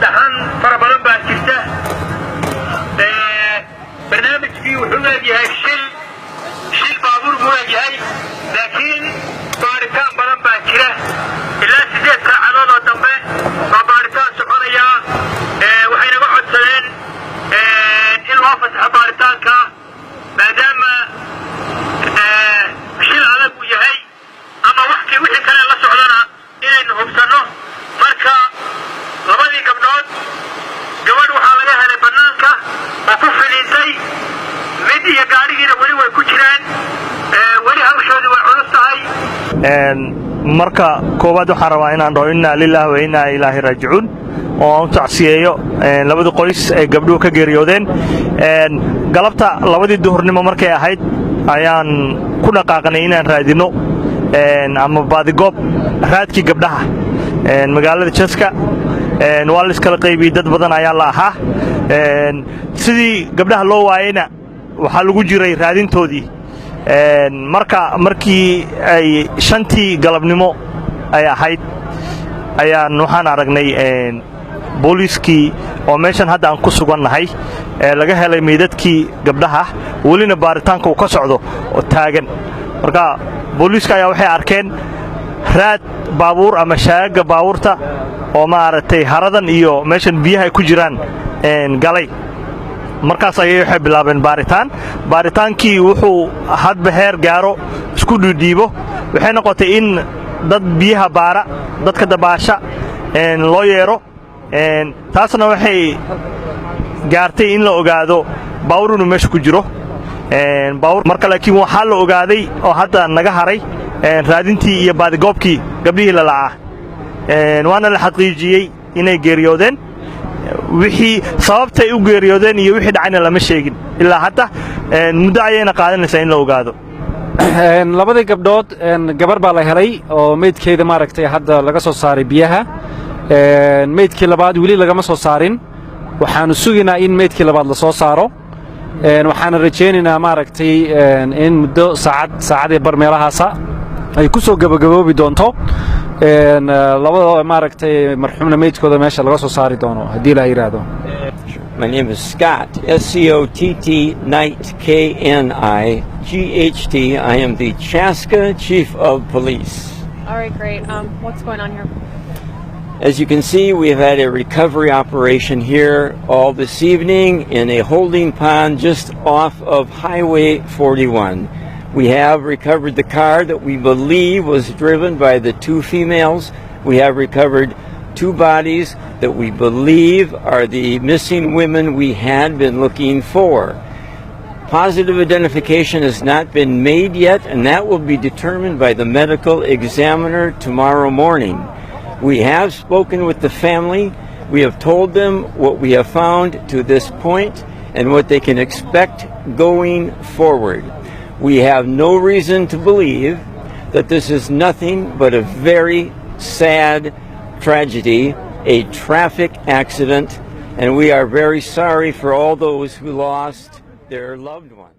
dahan fara badan baa jirta barnaamijkii wuxuu leeyahay shil baabuur buu leeyahay laakiin baaritaan badan baa jira ilaa 8 saacadood oo dambe baa baaritaan soconaya waxay naga codsadeen in loo fasaxo baaritaanka maadaama shil adag uu yahay ama wixii kale la socdana inaynu hubsanno marka labadii gabdhood gabadh waxaa laga helay bannaanka oo ku filiintay mid iyo gaadhigiina weli way ku jiraan weli hawshoodii way culus tahay marka koowaad waxaan rabaa inaan dhaho innaa lilaahi wa innaa ilaahi raajicuun oo aan u tacsiyeeyo labadii qoys ay gabdhuhu ka geeriyoodeen galabta labadii duhurnimo markay ahayd ayaan ku dhaqaaqnay inaan raadinno ama baadigoob raadkii gabdhaha magaalada jaska waa layskala qaybiyey dad badan ayaa la ahaa sidii gabdhaha loo waayeyna waxaa lagu jiray raadintoodii markii ay 5tii galabnimo ay ahayd ayaan waxaan aragnay booliiskii oo meeshan hadda aan ku sugannahay laga helay meydadkii gabdhaha welina baaritaanka uu ka socdo oo taagan marka booliiska ayaa waxay arkeen raad baabuur ama shaagaga baabuurta oo maaragtay haradan iyo meeshan biyaha ay ku jiraan galay markaas ayay waxay bilaabeen baaritaankii wuxuu hadba heer gaaro isku dhiidhiibo waxay noqotay in dad biyaha baara dadka dabaasha loo yeero taasna waxay gaartay in la ogaado baawur inuu meesha ku jiro marka laakiin waxaa la ogaaday oo hadda naga haray raadintii iyo baadigoobkii gabdhihii la la'aa waana la xaqiijiyey inay geeriyoodeen wixii sababtay u geeriyoodeen iyo wixii dhacayna lama sheegin ilaa hadda muddo ayayna qaadanaysaa in la ogaado labadii gabdhood gabar baa la helay oo meydkeeda maaragtay hadda laga soo saaray biyaha meydkii labaad weli lagama soo saarin waxaanu sugaynaa in meydkii labaad la soo saaro waxaana rajaynaynaa maaragtay in muddo saacadii bar meelahaasa ay ku soo gabagaboobi doonto labada maaragtay marxuumna meydkooda meesha laga soo saari doono haddii la yiraahdo. My name is Scott, Scott Knight, Knight. I am the Chaska Chief of Police. All right, great. What's going on here? As you can see, we've had a recovery operation here all this evening in a holding pond just off of Highway 41. We have recovered the car that we believe was driven by the 2 females. We have recovered 2 bodies that we believe are the missing women we had been looking for. Positive identification has not been made yet, and that will be determined by the medical examiner tomorrow morning. We have spoken with the family. We have told them what we have found to this point and what they can expect going forward. We have no reason to believe that this is nothing but a very sad tragedy, a traffic accident, and we are very sorry for all those who lost their loved ones.